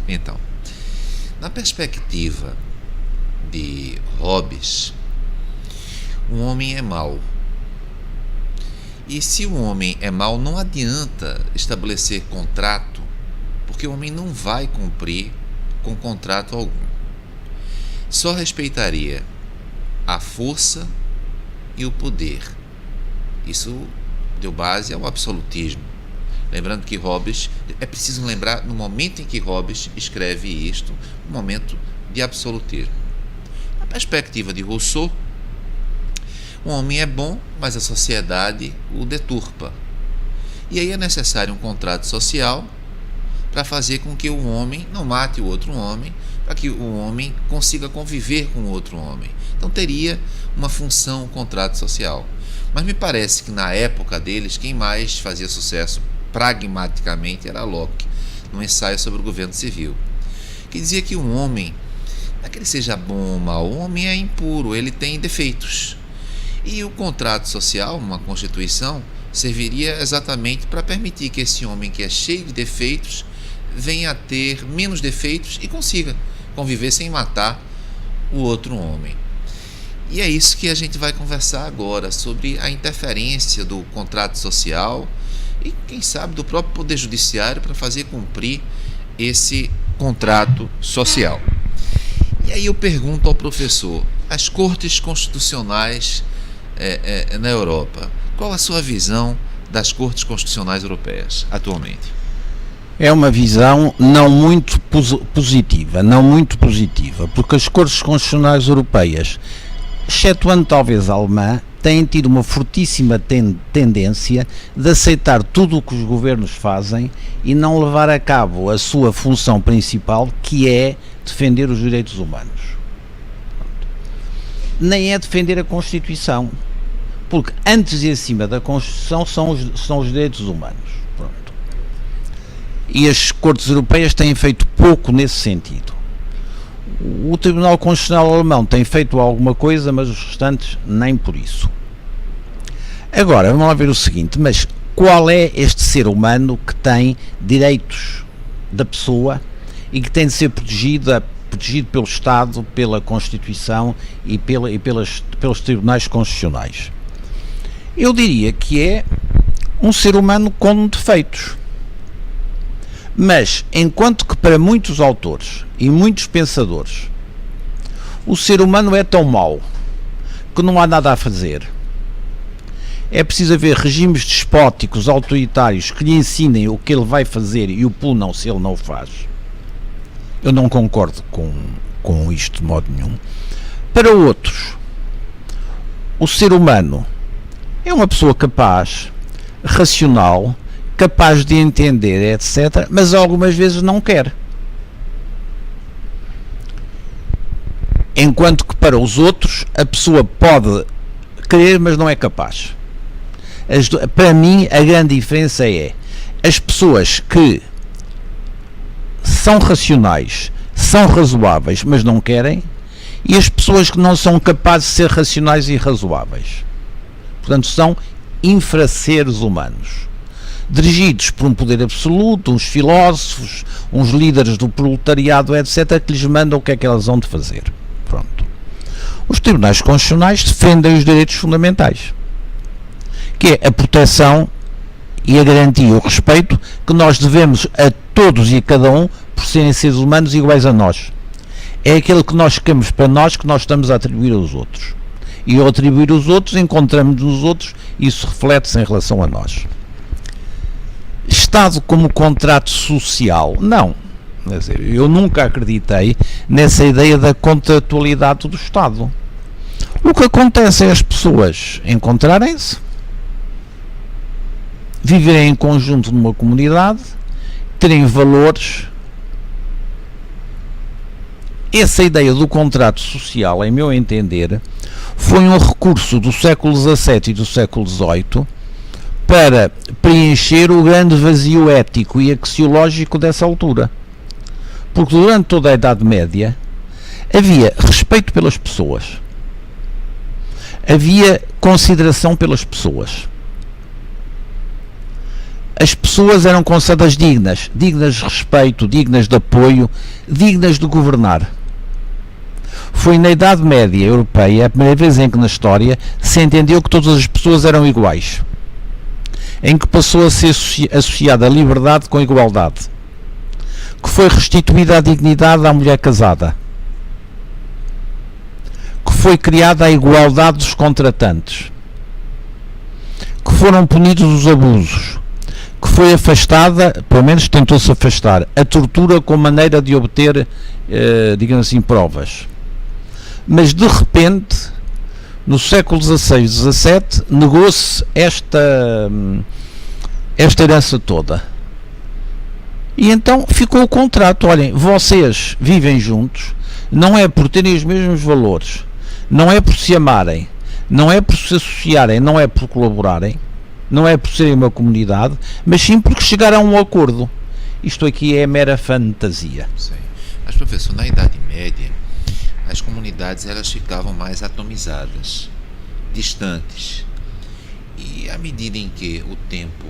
Então, na perspectiva de Hobbes, o homem é mau. E se o homem é mau, não adianta estabelecer contrato, porque o homem não vai cumprir com contrato algum. Só respeitaria a força e o poder. Isso deu base ao absolutismo. Lembrando que Hobbes, é preciso lembrar, no momento em que Hobbes escreve isto, um momento de absolutismo. Na perspectiva de Rousseau, o homem é bom, mas a sociedade o deturpa. E aí é necessário um contrato social para fazer com que o homem não mate o outro homem, para que o homem consiga conviver com o outro homem. Então teria uma função o contrato social. Mas me parece que na época deles, quem mais fazia sucesso pragmaticamente era Locke, num ensaio sobre o governo civil, que dizia que um homem, não é que ele seja bom ou mau, o homem é impuro, ele tem defeitos. E o contrato social, uma constituição, serviria exatamente para permitir que esse homem que é cheio de defeitos venha a ter menos defeitos e consiga conviver sem matar o outro homem. E é isso que a gente vai conversar agora, sobre a interferência do contrato social e, quem sabe, do próprio Poder Judiciário para fazer cumprir esse contrato social. E aí eu pergunto ao professor, as cortes constitucionais na Europa, qual a sua visão das cortes constitucionais europeias atualmente? É uma visão não muito positiva, porque as cortes constitucionais europeias, excetuando talvez a alemã, têm tido uma fortíssima tendência de aceitar tudo o que os governos fazem e não levar a cabo a sua função principal, que é defender os direitos humanos. Nem é defender a Constituição, porque antes e acima da Constituição são os direitos humanos. Pronto. E as cortes europeias têm feito pouco nesse sentido. O Tribunal Constitucional Alemão tem feito alguma coisa, mas os restantes nem por isso. Agora, vamos lá ver o seguinte, mas qual é este ser humano que tem direitos da pessoa e que tem de ser protegido pelo Estado, pela Constituição e pelos tribunais constitucionais? Eu diria que é um ser humano com defeitos. Mas, enquanto que para muitos autores e muitos pensadores o ser humano é tão mau que não há nada a fazer, é preciso haver regimes despóticos, autoritários, que lhe ensinem o que ele vai fazer e o punam se ele não o faz. Eu não concordo com isto de modo nenhum. Para outros, o ser humano é uma pessoa capaz, racional, capaz de entender, etc., mas algumas vezes não quer. Enquanto que para os outros, a pessoa pode querer, mas não é capaz. Para mim, a grande diferença é as pessoas que são racionais, são razoáveis, mas não querem, e as pessoas que não são capazes de ser racionais e razoáveis. Portanto, são infra-seres humanos, dirigidos por um poder absoluto, uns filósofos, uns líderes do proletariado, etc., que lhes mandam o que é que elas vão de fazer. Pronto. Os tribunais constitucionais defendem os direitos fundamentais, que é a proteção e a garantia e o respeito que nós devemos a todos e a cada um por serem seres humanos iguais a nós. É aquele que nós queremos para nós, que nós estamos a atribuir aos outros. E ao atribuir aos outros, encontramos nos outros, e isso reflete-se em relação a nós. Estado como contrato social, não. Quer dizer, eu nunca acreditei nessa ideia da contratualidade do Estado. O que acontece é as pessoas encontrarem-se, viverem em conjunto numa comunidade, terem valores. Essa ideia do contrato social, em meu entender, foi um recurso do século XVII e do século XVIII para preencher o grande vazio ético e axiológico dessa altura. Porque durante toda a Idade Média havia respeito pelas pessoas, havia consideração pelas pessoas. As pessoas eram consideradas dignas de respeito, dignas de apoio, dignas de governar. Foi na Idade Média Europeia a primeira vez em que na história se entendeu que todas as pessoas eram iguais, em que passou a ser associada a liberdade com a igualdade, que foi restituída a dignidade à mulher casada, que foi criada a igualdade dos contratantes, que foram punidos os abusos, que foi afastada, pelo menos tentou-se afastar, a tortura como maneira de obter, digamos assim, provas. Mas de repente, no século XVI e XVII, negou-se esta herança toda. E então ficou o contrato: olhem, vocês vivem juntos, não é por terem os mesmos valores, não é por se amarem, não é por se associarem, não é por colaborarem, não é por serem uma comunidade, mas sim porque chegaram a um acordo. Isto aqui é mera fantasia. Sim. Mas, professor, na Idade Média, as comunidades elas ficavam mais atomizadas, distantes. E à medida em que o tempo,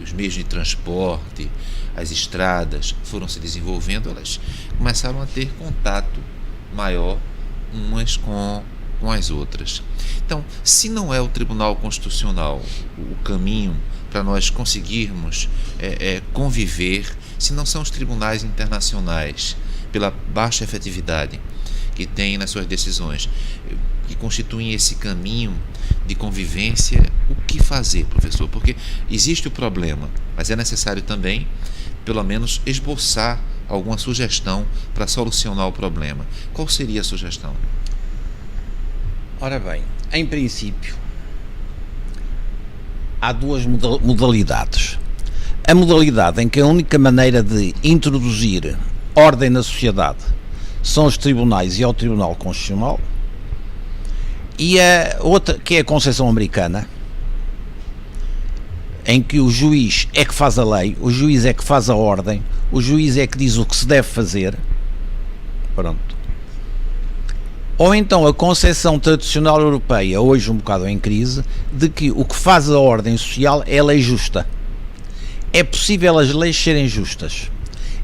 os meios de transporte, as estradas foram se desenvolvendo, elas começaram a ter contato maior umas com as outras. Então, se não é o Tribunal Constitucional o caminho para nós conseguirmos conviver, se não são os tribunais internacionais, pela baixa efetividade que têm nas suas decisões, que constituem esse caminho de convivência, o que fazer, professor? Porque existe o problema, mas é necessário também, pelo menos, esboçar alguma sugestão para solucionar o problema. Qual seria a sugestão? Ora bem, em princípio, há duas modalidades. A modalidade em que a única maneira de introduzir ordem na sociedade são os tribunais e é o Tribunal Constitucional, e a outra, que é a concepção americana, em que o juiz é que faz a lei, o juiz é que faz a ordem, o juiz é que diz o que se deve fazer. Pronto. Ou então a concepção tradicional europeia, hoje um bocado em crise, de que o que faz a ordem social é a lei justa. É possível as leis serem justas.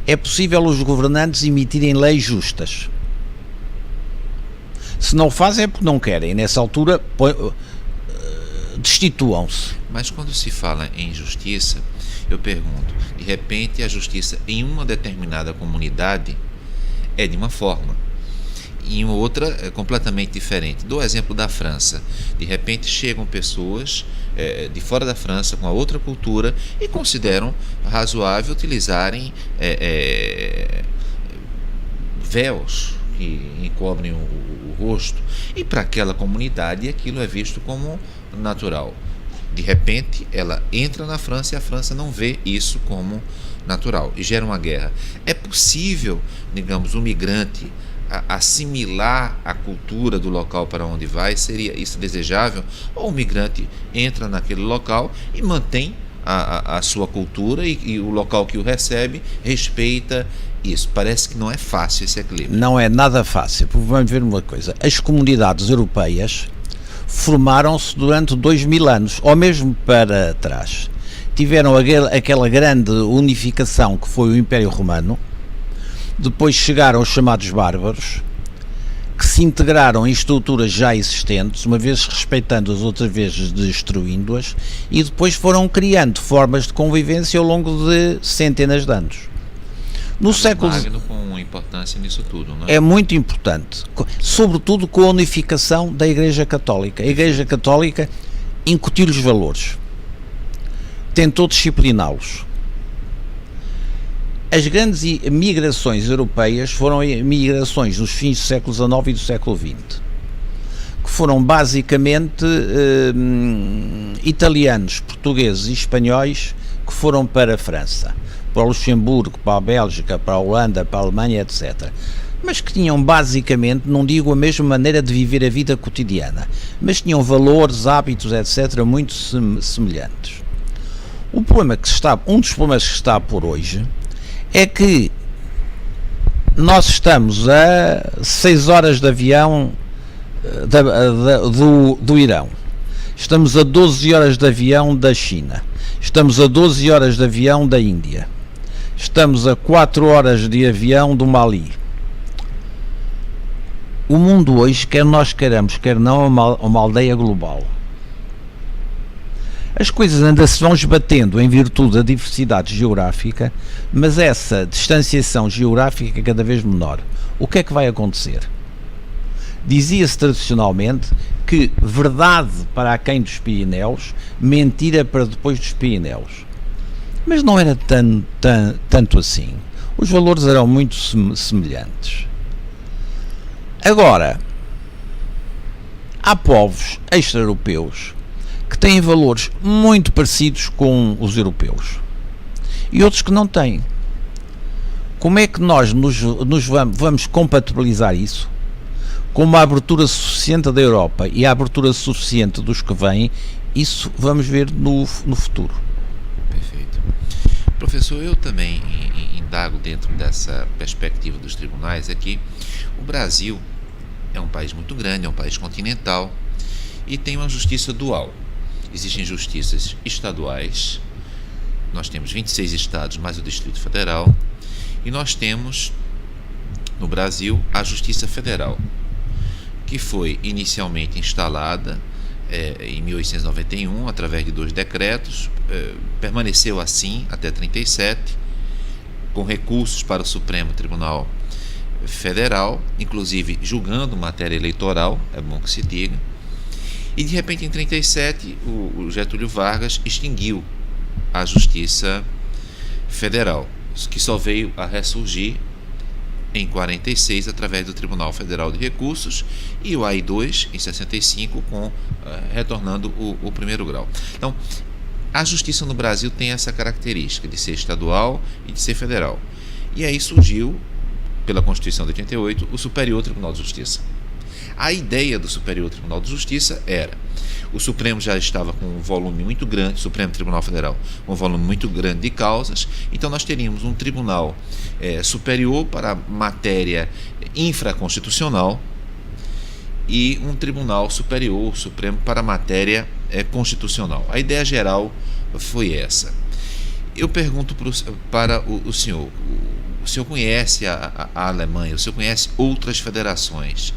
É possível os governantes emitirem leis justas. Se não o fazem é porque não querem. Nessa altura, destituam-se. Mas quando se fala em justiça, eu pergunto, de repente a justiça em uma determinada comunidade é de uma forma, em outra é completamente diferente. Dou o exemplo da França. De repente chegam pessoas de fora da França com a outra cultura e consideram razoável utilizarem véus que encobrem o rosto, e para aquela comunidade aquilo é visto como natural. De repente ela entra na França e a França não vê isso como natural e gera uma guerra. É possível, digamos, um migrante assimilar a cultura do local para onde vai? Seria isso desejável? Ou o migrante entra naquele local e mantém a sua cultura e o local que o recebe respeita isso? Parece que não é fácil esse equilíbrio. Não é nada fácil, porque vamos ver uma coisa: as comunidades europeias formaram-se durante 2000 anos, ou mesmo para trás. Tiveram aquela grande unificação que foi o Império Romano. Depois chegaram os chamados bárbaros, que se integraram em estruturas já existentes, uma vez respeitando-as, outras vezes destruindo-as, e depois foram criando formas de convivência ao longo de centenas de anos. No século Magno com importância nisso tudo, não é? É muito importante, sobretudo com a unificação da Igreja Católica. A Igreja Católica incutiu-lhes valores, tentou discipliná-los. As grandes migrações europeias foram migrações dos fins do século XIX e do século XX, que foram basicamente italianos, portugueses e espanhóis que foram para a França, para o Luxemburgo, para a Bélgica, para a Holanda, para a Alemanha, etc. Mas que tinham basicamente, não digo a mesma maneira de viver a vida cotidiana, mas tinham valores, hábitos, etc. muito semelhantes. Um dos problemas que está por hoje é que nós estamos a 6 horas de avião do Irão, estamos a 12 horas de avião da China, Estamos a 12 horas de avião da Índia. Estamos a 4 horas de avião do Mali. O mundo hoje, quer nós queiramos, quer não, é uma aldeia global. As coisas ainda se vão esbatendo em virtude da diversidade geográfica, mas essa distanciação geográfica é cada vez menor. O que é que vai acontecer? Dizia-se tradicionalmente que verdade para aquém dos Pirineus, mentira para depois dos Pirineus. Mas não era tanto assim. Os valores eram muito semelhantes. Agora, há povos extra-europeus que têm valores muito parecidos com os europeus e outros que não têm. Como é que nós vamos compatibilizar isso? Com uma abertura suficiente da Europa e a abertura suficiente dos que vêm, isso vamos ver no futuro. Perfeito. Professor, eu também indago dentro dessa perspectiva dos tribunais é que o Brasil é um país muito grande, é um país continental e tem uma justiça dual. Existem justiças estaduais, nós temos 26 estados mais o Distrito Federal, e nós temos no Brasil a Justiça Federal, que foi inicialmente instalada em 1891 através de 2 decretos, permaneceu assim até 37, com recursos para o Supremo Tribunal Federal, inclusive julgando matéria eleitoral, é bom que se diga. E de repente em 37 o Getúlio Vargas extinguiu a Justiça Federal, que só veio a ressurgir em 46 através do Tribunal Federal de Recursos e o AI2 em 65 retornando o primeiro grau. Então, a justiça no Brasil tem essa característica de ser estadual e de ser federal. E aí surgiu, pela Constituição de 88, o Superior Tribunal de Justiça. A ideia do Superior Tribunal de Justiça era: o Supremo já estava com um volume muito grande, o Supremo Tribunal Federal, um volume muito grande de causas, então nós teríamos um tribunal superior para matéria infraconstitucional e um tribunal superior, Supremo, para matéria constitucional. A ideia geral foi essa. Eu pergunto para o senhor, o senhor conhece a Alemanha, o senhor conhece outras federações.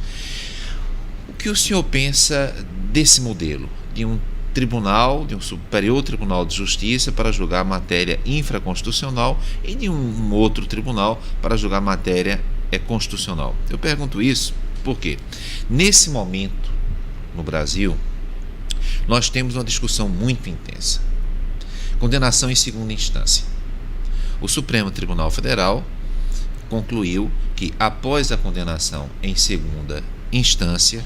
O que o senhor pensa desse modelo, de um tribunal, de um Superior Tribunal de Justiça para julgar matéria infraconstitucional e de um outro tribunal para julgar matéria constitucional? Eu pergunto isso porque, nesse momento, no Brasil, nós temos uma discussão muito intensa. Condenação em segunda instância. O Supremo Tribunal Federal concluiu que, após a condenação em segunda instância,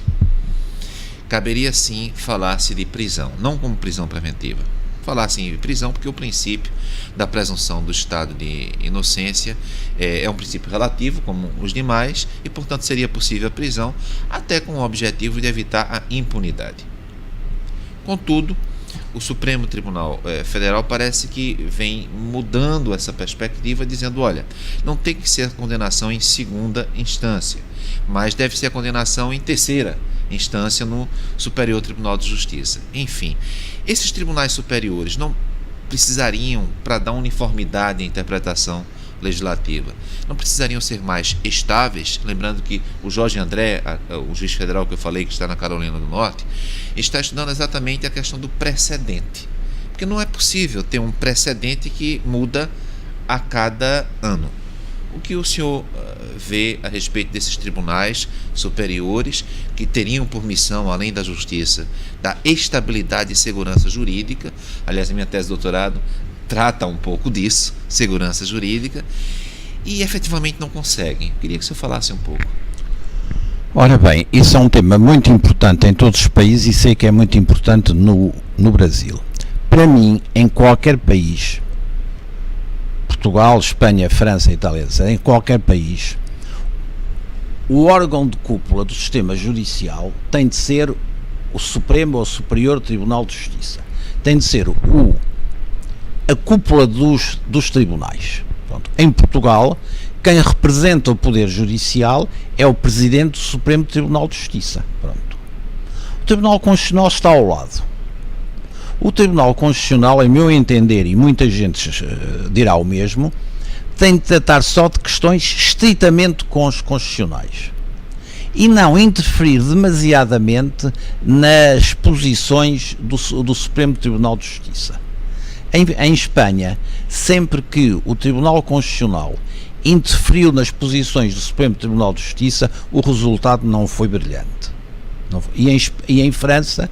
caberia sim falar-se de prisão, não como prisão preventiva. Falar-se em prisão porque o princípio da presunção do estado de inocência é um princípio relativo, como os demais, e, portanto, seria possível a prisão, até com o objetivo de evitar a impunidade. Contudo, o Supremo Tribunal Federal parece que vem mudando essa perspectiva, dizendo: olha, não tem que ser a condenação em segunda instância, mas deve ser a condenação em terceira instância no Superior Tribunal de Justiça. Enfim, esses tribunais superiores não precisariam, para dar uniformidade à interpretação legislativa, não precisariam ser mais estáveis? Lembrando que o Jorge André, o juiz federal que eu falei, que está na Carolina do Norte, está estudando exatamente a questão do precedente, porque não é possível ter um precedente que muda a cada ano. O que o senhor vê a respeito desses tribunais superiores que teriam por missão, além da justiça, da estabilidade e segurança jurídica? Aliás, a minha tese de doutorado trata um pouco disso, segurança jurídica, e efetivamente não conseguem. Queria que o senhor falasse um pouco. Ora bem, isso é um tema muito importante em todos os países e sei que é muito importante no Brasil. Para mim, em qualquer país, Portugal, Espanha, França, Itália, em qualquer país, o órgão de cúpula do sistema judicial tem de ser o Supremo ou Superior Tribunal de Justiça. Tem de ser a cúpula dos tribunais. Pronto. Em Portugal, quem representa o Poder Judicial é o Presidente do Supremo Tribunal de Justiça. Pronto. O Tribunal Constitucional está ao lado. O Tribunal Constitucional, em meu entender, e muita gente dirá o mesmo, tem de tratar só de questões estritamente constitucionais e não interferir demasiadamente nas posições do Supremo Tribunal de Justiça. Em Espanha, sempre que o Tribunal Constitucional interferiu nas posições do Supremo Tribunal de Justiça, o resultado não foi brilhante. Não foi. E em França,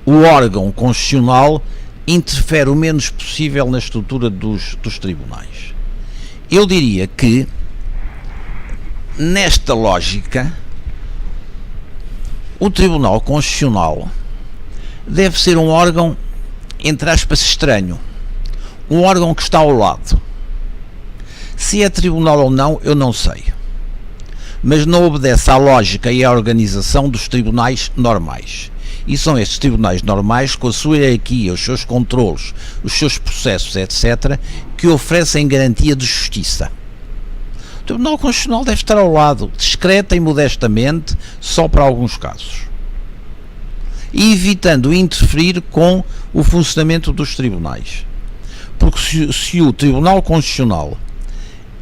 o órgão constitucional interfere o menos possível na estrutura dos tribunais. Eu diria que, nesta lógica, o Tribunal Constitucional deve ser um órgão, entre aspas, estranho. Um órgão que está ao lado. Se é tribunal ou não, eu não sei. Mas não obedece à lógica e à organização dos tribunais normais. E são estes tribunais normais, com a sua hierarquia, os seus controlos, os seus processos, etc., que oferecem garantia de justiça. O Tribunal Constitucional deve estar ao lado, discreta e modestamente, só para alguns casos. E evitando interferir com o funcionamento dos tribunais. Porque se o Tribunal Constitucional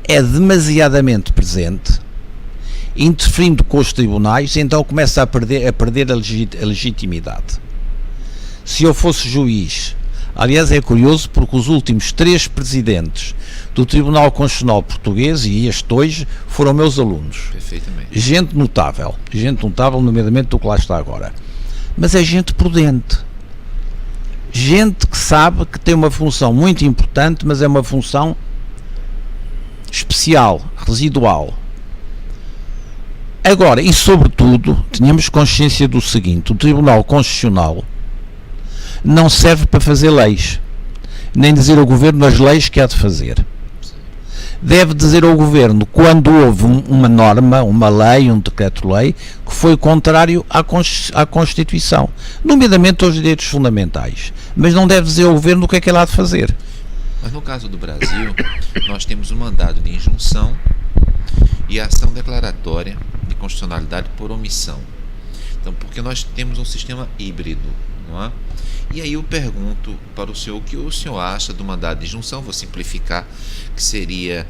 é demasiadamente presente, interferindo com os tribunais, então começa a perder a legitimidade. Se eu fosse juiz, aliás é curioso porque os últimos 3 presidentes do Tribunal Constitucional português, e este hoje, foram meus alunos. Perfeitamente. Gente notável, nomeadamente do que lá está agora. Mas é gente prudente. Gente que sabe que tem uma função muito importante, mas é uma função especial, residual. Agora, e sobretudo, tínhamos consciência do seguinte: o Tribunal Constitucional não serve para fazer leis, nem dizer ao Governo as leis que há de fazer. Deve dizer ao Governo quando houve uma norma, uma lei, um decreto-lei, que foi contrário à Constituição, nomeadamente aos direitos fundamentais. Mas não deve dizer ao Governo o que é que ele há de fazer. Mas no caso do Brasil, nós temos um mandado de injunção e a ação declaratória de constitucionalidade por omissão. Então, porque nós temos um sistema híbrido, não é? E aí eu pergunto para o senhor o que o senhor acha do mandado de injunção. Vou simplificar, que seria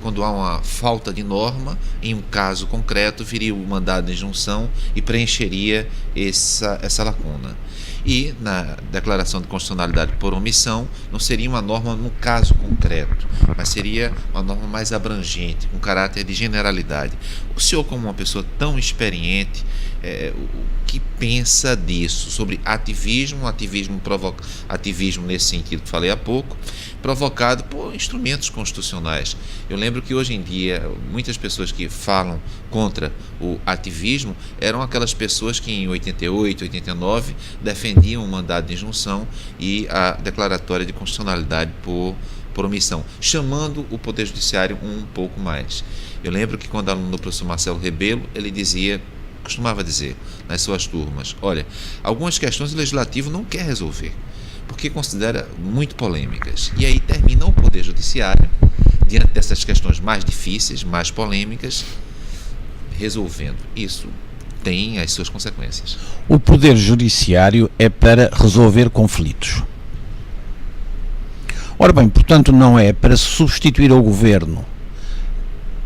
quando há uma falta de norma, em um caso concreto, viria o mandado de injunção e preencheria essa lacuna. E na declaração de constitucionalidade por omissão, não seria uma norma no caso concreto, mas seria uma norma mais abrangente, com caráter de generalidade. O senhor, como uma pessoa tão experiente, o que pensa disso, sobre ativismo nesse sentido que falei há pouco, provocado por instrumentos constitucionais? Eu lembro que hoje em dia muitas pessoas que falam contra o ativismo eram aquelas pessoas que em 88, 89 defendiam o mandado de injunção e a declaratória de constitucionalidade por omissão, chamando o Poder Judiciário um pouco mais. Eu lembro que quando aluno do professor Marcelo Rebelo, ele costumava dizer nas suas turmas: olha, algumas questões o legislativo não quer resolver, porque considera muito polêmicas. E aí termina o Poder Judiciário, diante dessas questões mais difíceis, mais polêmicas, resolvendo. Isso tem as suas consequências. O Poder Judiciário é para resolver conflitos. Ora bem, portanto, não é para substituir ao Governo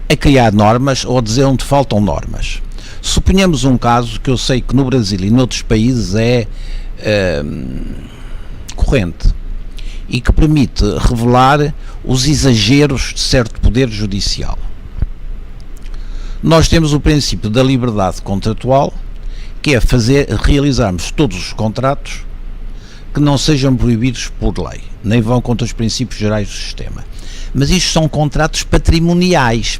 a criar normas ou a dizer onde faltam normas. Suponhamos um caso que eu sei que no Brasil e noutros países é corrente e que permite revelar os exageros de certo poder judicial. Nós temos o princípio da liberdade contratual, que é realizarmos todos os contratos que não sejam proibidos por lei, nem vão contra os princípios gerais do sistema. Mas isto são contratos patrimoniais.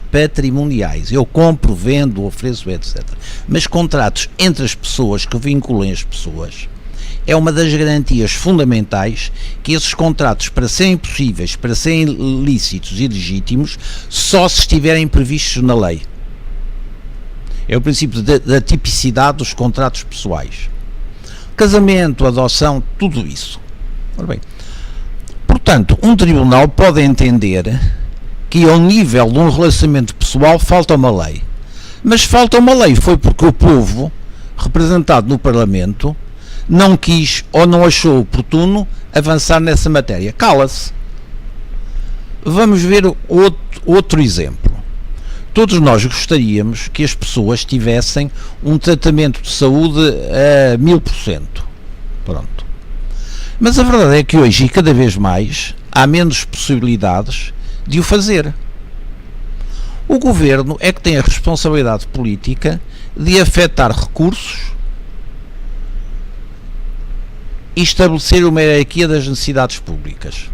Eu compro, vendo, ofereço, etc. Mas contratos entre as pessoas, que vinculem as pessoas, é uma das garantias fundamentais que esses contratos, para serem possíveis, para serem lícitos e legítimos, só se estiverem previstos na lei. É o princípio da tipicidade dos contratos pessoais. Casamento, adoção, tudo isso. Ora bem, portanto, um tribunal pode entender que ao nível de um relacionamento pessoal falta uma lei. Mas falta uma lei foi porque o povo, representado no Parlamento, não quis ou não achou oportuno avançar nessa matéria. Cala-se. Vamos ver outro exemplo. Todos nós gostaríamos que as pessoas tivessem um tratamento de saúde a 1000%. Pronto. Mas a verdade é que hoje, e cada vez mais, há menos possibilidades de o fazer. O governo é que tem a responsabilidade política de afetar recursos e estabelecer uma hierarquia das necessidades públicas.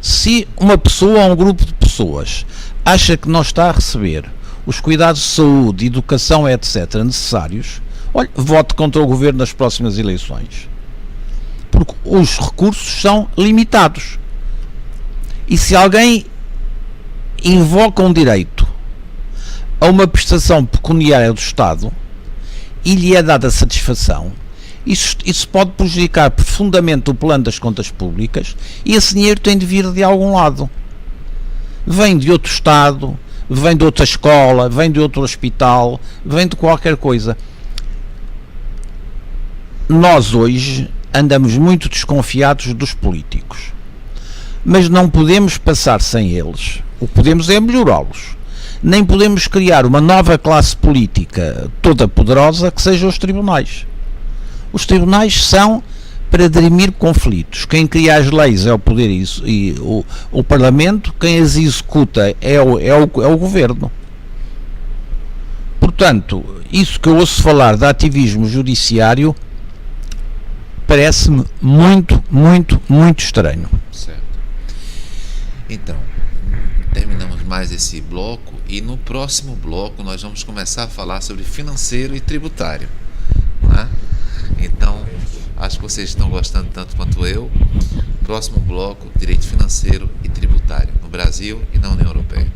Se uma pessoa ou um grupo de pessoas acha que não está a receber os cuidados de saúde, educação, etc. necessários, olha, vote contra o governo nas próximas eleições. Porque os recursos são limitados. E se alguém invoca um direito a uma prestação pecuniária do Estado e lhe é dada satisfação, isso pode prejudicar profundamente o plano das contas públicas e esse dinheiro tem de vir de algum lado. Vem de outro Estado, vem de outra escola, vem de outro hospital, vem de qualquer coisa. Nós hoje andamos muito desconfiados dos políticos, mas não podemos passar sem eles. O que podemos é melhorá-los. Nem podemos criar uma nova classe política toda poderosa que seja os tribunais. Os tribunais são para dirimir conflitos. Quem cria as leis é o poder e o Parlamento, quem as executa é o Governo. Portanto, isso que eu ouço falar de ativismo judiciário parece-me muito, muito, muito estranho. Certo. Então, terminamos mais esse bloco e no próximo bloco nós vamos começar a falar sobre financeiro e tributário, não é? Então, acho que vocês estão gostando tanto quanto eu. Próximo bloco, direito financeiro e tributário no Brasil e na União Europeia.